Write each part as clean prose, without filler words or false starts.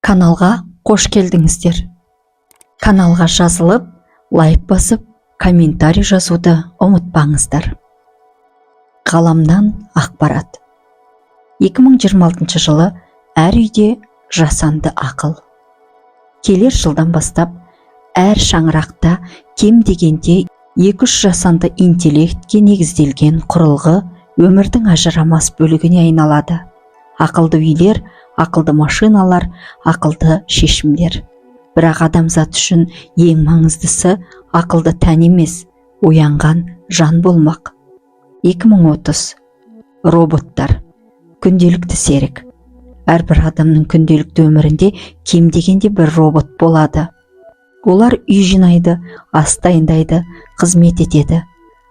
Каналға қош келдіңіздер. Каналға жазылып, лайк басып, комментарий жазуды ұмытпаңыздар. Ғаламнан ақпарат. 2026 жылы әр үйде жасанды ақыл. Келер жылдан бастап, әр шаңырақта кем дегенде 2-3 жасанды интеллектке негізделген құрылғы өмірдің ажырамас бөлігіне айналады. Ақылды үйлер, ақылды машиналар, ақылды шешімдер. Бірақ адамзат үшін ең маңыздысы ақылды тән емес, оянған жан болмақ. 2030. Роботтар. Күнделікті серік. Әрбір адамның күнделікті өмірінде кем дегенде бір робот болады. Олар үй жинайды, ас дайындайды, қызмет етеді.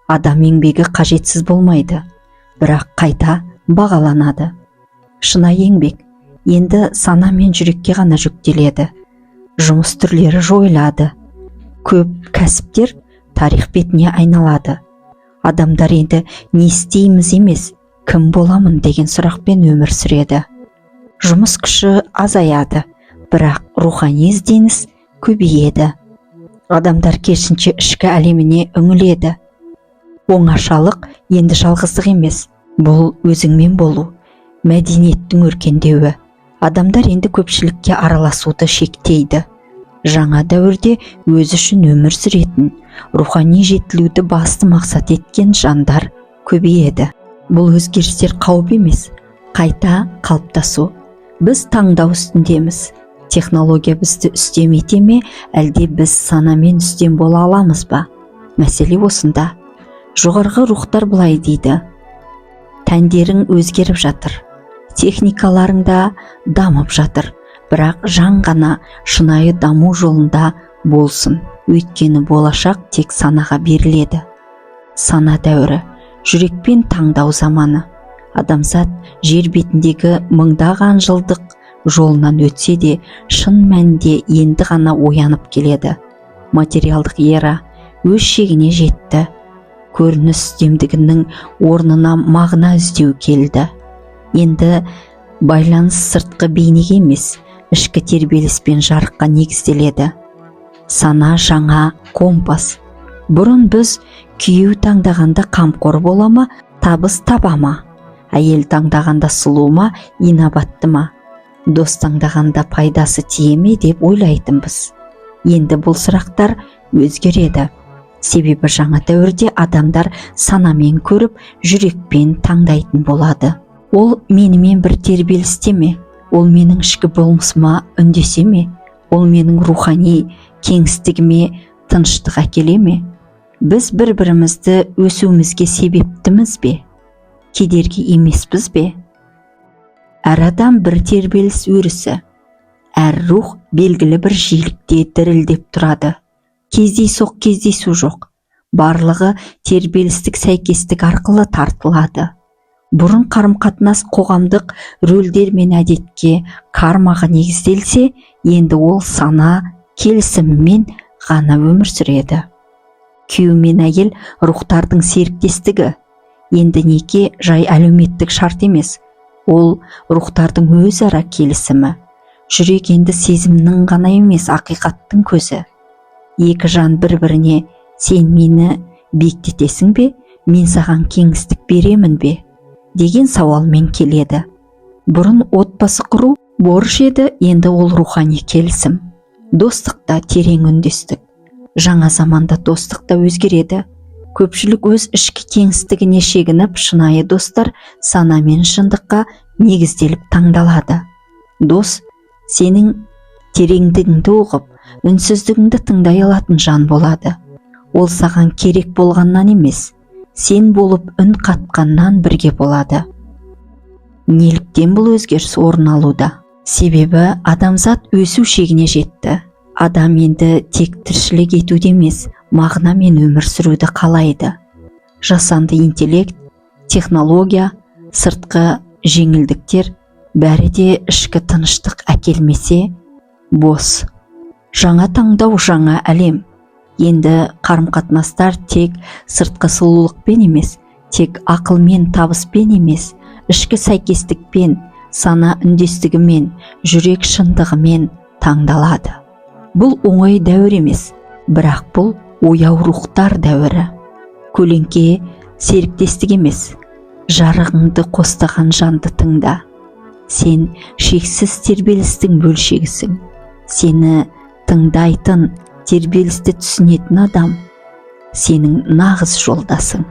Адам еңбегі қажетсіз болмайды, бірақ қайта бағаланады. Шынайы еңбек енді сана мен жүрекке ғана жүктеледі. Жұмыс түрлері жойылады. Көп кәсіптер тарих бетіне айналады. Адамдар енді не істейміз емес, кім боламын деген сұрақпен өмір сүреді. Жұмыс күші азаяды, бірақ рухани ізденіс көбейеді. Адамдар керісінше ішкі әлеміне үңіледі. Оңашалық енді жалғыздық емес, бұл өзіңмен болу, мәдениеттің өркендеуі. Адамдар енді көпшілікке араласуды шектейді. Жаңа дәуірде өз үшін өмір сүретін, рухани жетілуді басты мақсат еткен жандар көбейеді. Бұл өзгерістер қауіп емес, қайта қалыптасу. Біз таңдау үстіндеміз. Технология бізді үстем ете ме, әлде біз санамен үстем бола аламыз ба? Мәселе осында. Жоғарғы рухтар былай дейді: тәндерің өзгеріп жатыр, техникаларың да дамып жатыр, бірақ жан ғана шынайы даму жолында болсын. Өйткені болашақ тек санаға беріледі. Сана дәуірі, жүрекпен таңдау заманы. Адамзат жер бетіндегі мыңдаған жылдық жолынан өтсе де, шын мәнінде енді ғана оянып келеді. Материалдық ера өз шегіне жетті. Көрініс үстемдігінің орнына мағына іздеу келді. Енді байланыс сыртқы бейнеге емес, ішкі тербеліспен жарыққа негізделеді. Сана жаңа компас. Бұрын біз күйеу таңдағанда қамқор бола ма, табыс таба ма? Әйел таңдағанда сұлу ма, инабатты ма? Дос таңдағанда пайдасы тие ме деп ойлайтынбыз. Енді бұл сұрақтар өзгереді. Себебі жаңа дәуірде адамдар санамен көріп, жүрекпен таңдайтын болады. Ол менімен бір тербелісте ме? Ол менің ішкі болмысыма үндесе ме? Ол менің рухани кеңістігіме тыныштық әкеле ме? Біз бір-бірімізді өсуімізге себептіміз бе? Кедергі емеспіз бе? Әр адам бір тербеліс өрісі. Әр рух белгілі бір жиілікте дірілдеп тұрады. Кездейсоқ кездесу жоқ. Барлығы тербелістік сәйкестік арқылы тартылады. Бұрын қарым-қатынас қоғамдық рөлдер мен әдетке, кармаға негізделсе, енді ол сана келісімімен ғана өмір сүреді. Күйеу мен әйел рухтардың серіктестігі. Енді неке жай әлеуметтік шарт емес, ол рухтардың өзара келісімі. Жүрек енді сезімнің ғана емес, ақиқаттың көзі. Екі жан бір-біріне: сен мені биіктетесің бе, мен саған кеңістік беремін бе деген сауалмен келеді. Бұрын отбасы құру борыш еді, енді ол рухани келісім. Достықта терең үндестік. Жаңа заманда достықта өзгереді. Көпшілік өз ішкі кеңістігіне шегініп, шынайы достар сана мен шындыққа негізделіп таңдалады. Дос сенің тереңдігіңді оқып, үнсіздігіңді тыңдай алатын жан болады. Ол саған керек болғаннан емес, сен болып үн қатқаннан бірге болады. Неліктен бұл өзгеріс орын алуда? Себебі адамзат өсу шегіне жетті. Адам енді тек тіршілік етуде емес, мағына мен өмір сүруді қалайды. Жасанды интеллект, технология, сыртқы жеңілдіктер бәрі де ішкі тыныштық әкелмесе бос. Жаңа таңдау, жаңа әлем. Енді қарым-қатынастар тек сыртқы сұлулықпен емес, тек ақылмен, табыспен емес, ішкі сәйкестікпен, сана үндестігімен, жүрек шындығымен таңдалады. Бұл оңай дәуір емес, бірақ бұл ояу рухтар дәуірі. Көлеңке серіктестік емес, жарығыңды қостаған жанды тыңда. Сен шексіз тербелістің бөлшегісің. Сені тыңдайтын, тербелісті түсінетін адам сенің нағыз жолдасың.